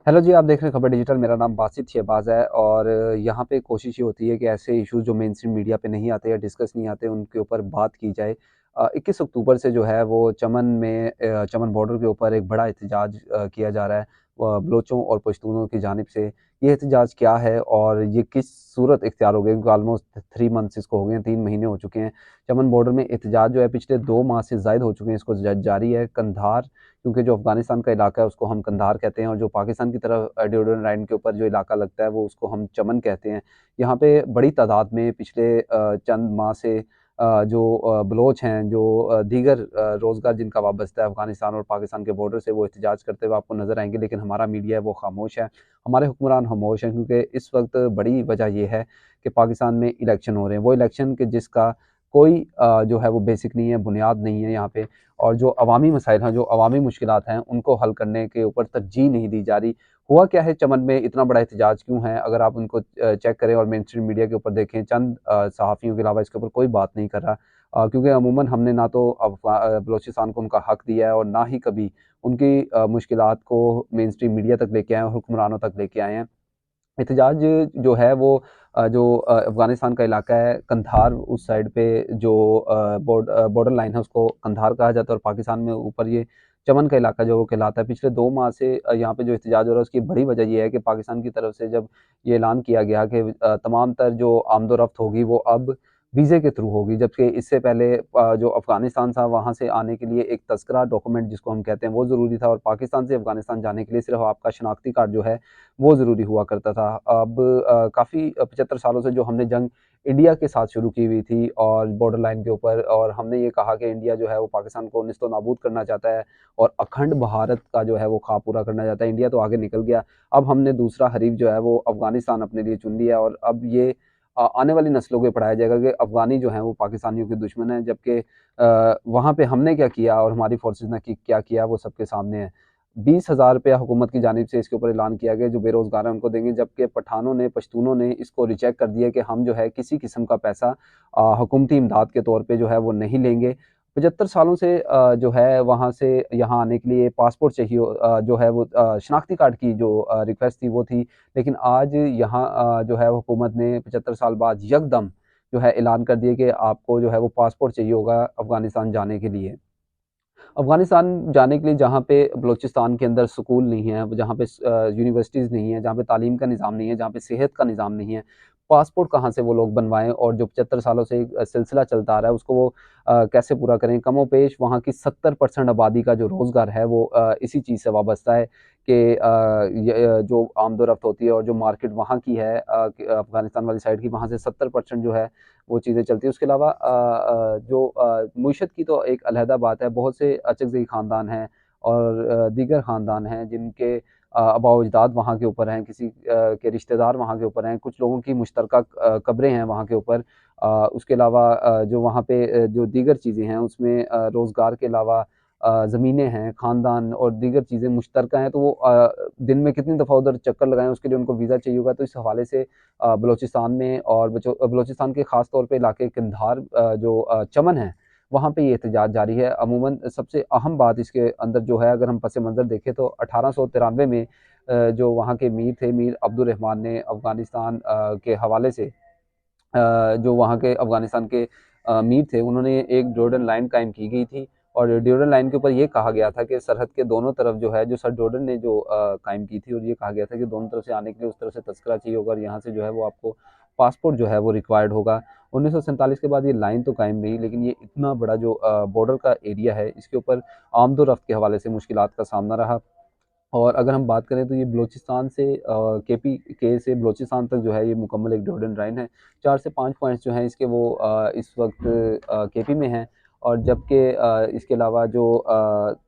Hello जी, आप देख रहे हैं खबर डिजिटल। मेरा नाम बासित शहबाज है और यहाँ पे कोशिश ये होती है कि ऐसे इश्यूज़ जो मेन स्ट्रीम मीडिया पे नहीं आते या डिस्कस नहीं आते, उनके ऊपर बात की जाए। 21 अक्टूबर से जो है वो चमन में चमन बॉर्डर के ऊपर एक बड़ा एहतजाज किया जा रहा है बलोचों और पश्तूनों की जानिब से। ये एहतजाज क्या है और ये किस सूरत इख्तियार हो गई, क्योंकि ऑलमोस्ट 3 मंथ्स इसको हो गए हैं, 3 महीने हो चुके हैं। चमन बॉर्डर में एहतजाज जो है पिछले 2 माह से ज़ायद हो चुके हैं, इसको जारी है। कंधार, क्योंकि जो अफ़गानिस्तान का इलाका है उसको हम कंधार कहते हैं और जो पाकिस्तान की तरफ ड्यूरन लाइन के ऊपर जो इलाका लगता है वो उसको हम चमन कहते हैं। यहाँ पे बड़ी तादाद में पिछले चंद माह से जो बलोच हैं, जो दीगर रोज़गार जिनका वाबस्ता है अफ़गानिस्तान और पाकिस्तान के बॉर्डर से, वो एहतजाज करते हुए आपको नज़र आएँगे, लेकिन हमारा मीडिया है वो खामोश है। हमारे हुक्मरान खामोश हैं, क्योंकि इस वक़्त बड़ी वजह ये है कि पाकिस्तान में इलेक्शन हो रहे हैं। वो इलेक्शन के जिसका कोई जो है वो बेसिक नहीं है, बुनियाद नहीं है यहाँ पे। और जो अवामी मसाइल हैं, जो अवामी मुश्किलात हैं, उनको हल करने के ऊपर तरजीह नहीं दी जा रही। हुआ क्या है चमन में, इतना बड़ा एहतजाज क्यों है? अगर आप उनको चेक करें और मेन स्ट्रीम मीडिया के ऊपर देखें, चंद सहाफ़ियों के अलावा इसके ऊपर कोई बात नहीं कर रहा। क्योंकि अमूमन हमने ना तो बलूचिस्तान को उनका हक दिया है और ना ही कभी उनकी मुश्किलात को मेन स्ट्रीम मीडिया तक लेके आए हैं और हुक्मरानों तक लेके आए हैं। एहतजाज जो है वो जो अफ़गानिस्तान का इलाका है, कंधार उस साइड पे जो बॉर्डर लाइन है उसको कंधार कहा जाता है और पाकिस्तान में ऊपर ये चमन का इलाका जो वो कहलाता है। पिछले 2 माह से यहाँ पे जो एहतजाज हो रहा है उसकी बड़ी वजह ये है कि पाकिस्तान की तरफ से जब ये ऐलान किया गया कि तमाम तर जो आमदो-रफ़्त होगी वो अब वीज़े के थ्रू होगी, जबकि इससे पहले जो अफ़गानिस्तान था वहाँ से आने के लिए एक तज़किरा डॉक्यूमेंट जिसको हम कहते हैं वो ज़रूरी था और पाकिस्तान से अफ़गानिस्तान जाने के लिए सिर्फ़ आपका शनाख्ती कार्ड जो है वो ज़रूरी हुआ करता था। अब काफ़ी 75 सालों से जो हमने जंग इंडिया के साथ शुरू की हुई थी और बॉर्डर लाइन के ऊपर, और हमने ये कहा कि इंडिया जो है वो पाकिस्तान को निस्तो-नाबूद करना चाहता है और अखंड भारत का जो है वो ख्वाब पूरा करना चाहता है। इंडिया तो आगे निकल गया। अब हमने दूसरा हरीफ जो है वो अफ़गानिस्तान अपने लिए चुन लिया और अब ये आने वाली नस्लों को पढ़ाया जाएगा कि अफ़गानी जो हैं वो पाकिस्तानियों के दुश्मन हैं, जबकि वहाँ पे हमने क्या किया और हमारी फ़ोर्सेस ने क्या किया वो सबके सामने है। 20,000 रुपया हुकूमत की जानिब से इसके ऊपर ऐलान किया गया, जो बेरोज़गार हैं उनको देंगे, जबकि पठानों ने, पश्तूनों ने इसको रिजेक्ट कर दिया कि हम जो है किसी किस्म का पैसा हुकूमती इमदाद के तौर पे जो है वो नहीं लेंगे। 75 सालों से जो है वहाँ से यहाँ आने के लिए पासपोर्ट चाहिए, जो है वो शनाख्ती कार्ड की जो रिक्वेस्ट थी वो थी। लेकिन आज यहाँ जो है हुकूमत ने 75 साल बाद यकदम जो है ऐलान कर दिया कि आपको जो है वो पासपोर्ट चाहिए होगा अफ़गानिस्तान जाने के लिए। अफ़गानिस्तान जाने के लिए जहाँ पे बलूचिस्तान के अंदर स्कूल नहीं है, जहाँ पे यूनिवर्सिटीज़ नहीं है, जहाँ पे तालीम का निज़ाम नहीं है, जहाँ पे सेहत का निज़ाम नहीं है, पासपोर्ट कहाँ से वो लोग बनवाएँ और जो 75 सालों से एक सिलसिला चलता आ रहा है उसको वो कैसे पूरा करें? कमोबेश वहाँ की 70% आबादी का जो रोज़गार है वो इसी चीज़ से वाबस्ता है कि जो आमदो-रफ़्त होती है और जो मार्केट वहाँ की है अफ़गानिस्तान वाली साइड की, वहाँ से 70% जो है वो चीज़ें चलती हैं। उसके अलावा जो मईशत की तो एक अलहदा बात है, बहुत से अचकज़ई ख़ानदान हैं और दीगर ख़ानदान हैं जिनके आबा-ओ-अजदाद वहाँ के ऊपर हैं, किसी के रिश्तेदार वहाँ के ऊपर हैं, कुछ लोगों की मुश्तरका कब्रें हैं वहाँ के ऊपर। उसके अलावा जो वहाँ पे जो दीगर चीज़ें हैं उसमें रोज़गार के अलावा ज़मीनें हैं, ख़ानदान और दीगर चीज़ें मुश्तरका हैं, तो वो दिन में कितनी दफ़ा उधर चक्कर लगाएँ उसके लिए उनको वीज़ा चाहिए होगा। तो इस हवाले से बलूचिस्तान में और बलूचिस्तान के ख़ास तौर पे इलाके कंधार जो चमन है, वहाँ पे ये एहतजाज जारी है। अमूमन सबसे अहम बात इसके अंदर जो है, अगर हम पस-ए-मंज़र देखें तो 1893 में जो वहाँ के मीर थे, मीर अब्दुर रहमान ने अफ़गानिस्तान के हवाले से जो वहाँ के अफ़गानिस्तान के मीर थे, उन्होंने एक ड्यूरन लाइन कायम की गई थी और ड्यूरन लाइन के ऊपर ये कहा गया था कि सरहद के दोनों तरफ जो है, जो सर ड्यूरन ने जो कायम की थी और ये कहा गया था कि दोनों तरफ से आने के लिए उस तरफ से तज़किरा चाहिए होगा और यहाँ से जो है वो आपको पासपोर्ट जो है वो रिक्वायर्ड होगा। 1947 के बाद ये लाइन तो कायम रही, लेकिन ये इतना बड़ा जो बॉर्डर का एरिया है, इसके ऊपर आमदो-रफ़्त के हवाले से मुश्किलात का सामना रहा। और अगर हम बात करें तो ये बलूचिस्तान से केपीके से बलूचिस्तान तक जो है ये मुकम्मल एक ड्यूरन लाइन है। 4 से 5 पॉइंट्स जो हैं इसके वो इस वक़्त केपी में हैं और जबकि इसके अलावा जो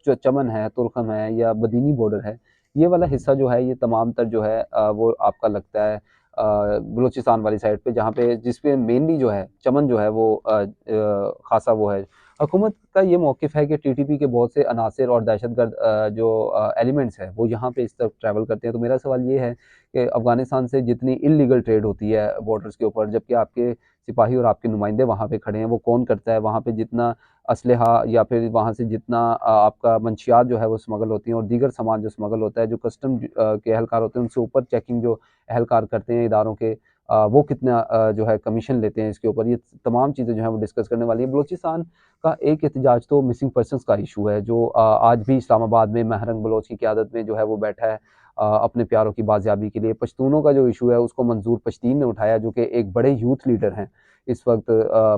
चमन है, तुर्कम है या बदीनी बॉर्डर है, ये वाला हिस्सा जो है ये तमाम तर जो है वो आपका लगता है बलूचिस्तान वाली साइड पे, जहाँ पे जिस पे मेनली जो है चमन जो है वो ख़ासा वो है। हुकूमत का ये मौक़िफ़ है कि टीटीपी के बहुत से अनासिर और दहशतगर्द जो एलिमेंट्स हैं, वो यहाँ पे इस तरफ ट्रैवल करते हैं। तो मेरा सवाल ये है कि अफ़गानिस्तान से जितनी इल्लीगल ट्रेड होती है बॉर्डर्स के ऊपर, जबकि आपके सिपाही और आपके नुमाइंदे वहाँ पे खड़े हैं, वो कौन करता है? वहाँ पे जितना असलहा या फिर वहाँ से जितना आपका मंशियात जो है वो स्मगल होती हैं और दीगर सामान जो स्मगल होता है, जो कस्टम के एहलकार होते हैं उनसे ऊपर चेकिंग जो एहलकार करते हैं इदारों के, वो कितना जो है कमीशन लेते हैं इसके ऊपर, ये तमाम चीज़ें जो हैं वो डिस्कस करने वाली है। बलूचिस्तान का एक एहतजाज तो मिसिंग पर्सनस का इशू है, जो आज भी इस्लामाबाद में महरंग बलोच की क़यादत में जो है वो बैठा है अपने प्यारों की बाजियाबी के लिए। पश्तूनों का जो इशू है उसको मंजूर पश्तीन ने उठाया, जो कि एक बड़े यूथ लीडर हैं इस वक्त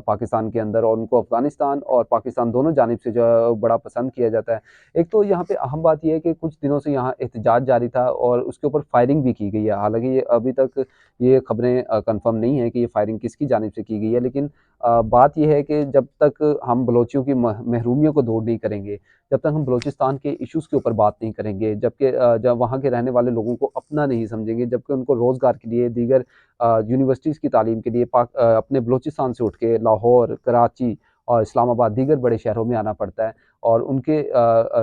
पाकिस्तान के अंदर, और उनको अफगानिस्तान और पाकिस्तान दोनों जानिब से जो है बड़ा पसंद किया जाता है। एक तो यहाँ पे अहम बात यह है कि कुछ दिनों से यहाँ एहतजाज जारी था और उसके ऊपर फायरिंग भी की गई है। हालांकि ये अभी तक ये खबरें कंफर्म नहीं है कि ये फायरिंग किसकी जानिब से की गई है, लेकिन बात यह है कि जब तक हम बलोचियों की महरूमियों को दूर नहीं करेंगे, जब तक हम बलूचिस्तान के इश्यूज़ के ऊपर बात नहीं करेंगे, जबकि जब वहाँ के रहने वाले लोगों को अपना नहीं समझेंगे, जबकि उनको रोज़गार के लिए, दीगर यूनिवर्सिटीज़ की तालीम के लिए अपने बलूचिस्तान से उठ के लाहौर, कराची और इस्लामाबाद, दीगर बड़े शहरों में आना पड़ता है, और उनके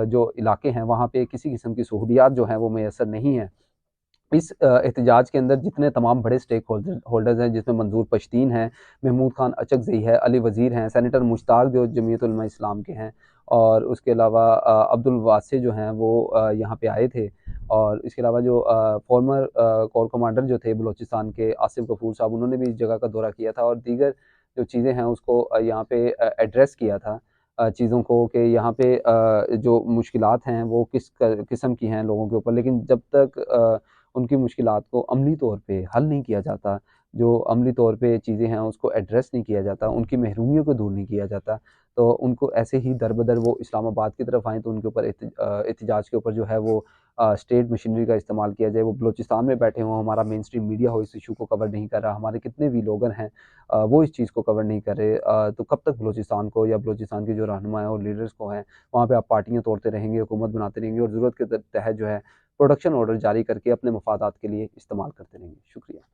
जो इलाके हैं वहाँ पे किसी किस्म की सहूलियात जो हैं वो मैसर नहीं है। इस एहतजाज के अंदर जितने तमाम बड़े स्टेक होल्डर्स हैं, जिसमें मंजूर पश्तीन हैं, महमूद खान अचकज़ई है, अली वज़ीर हैं, सेनेटर मुश्ताक जो जमीयत उलमा इस्लाम के हैं, और उसके अलावा अब्दुल वासे जो हैं वो यहाँ पे आए थे, और इसके अलावा जो फॉर्मर कोर कमांडर जो थे बलूचिस्तान के, आसिफ गफूर साहब, उन्होंने भी इस जगह का दौरा किया था और दीगर जो चीज़ें हैं उसको यहाँ पे एड्रेस किया था चीज़ों को, कि यहाँ पे जो मुश्किलात हैं वो किस किस्म की हैं लोगों के ऊपर, लेकिन जब तक उनकी मुश्किलात को अमली तौर पे हल नहीं किया जाता, जो अमली तौर पे चीज़ें हैं उसको एड्रेस नहीं किया जाता, उनकी महरूमियों को दूर नहीं किया जाता, तो उनको ऐसे ही दर-बदर वो इस्लामाबाद की तरफ आएँ तो उनके ऊपर एहतजाज के ऊपर जो है वो स्टेट मशीनरी का इस्तेमाल किया जाए। वो बलूचिस्तान में बैठे हों, हमारा मेन स्ट्रीम मीडिया हो इस इश्यू को कवर नहीं कर रहा, हमारे कितने भी व्लॉगर हैं वो इस चीज़ को कवर नहीं कर रहे, तो कब तक बलूचिस्तान को या बलूचिस्तान के जो रहनुमा हैं और लीडर्स को हैं, वहाँ पे आप पार्टियाँ तोड़ते रहेंगे, हुकूमत बनाते रहेंगे और ज़रूरत के तहत जो है प्रोडक्शन ऑर्डर जारी करके अपने मफादात के लिए इस्तेमाल करते रहेंगे। शुक्रिया।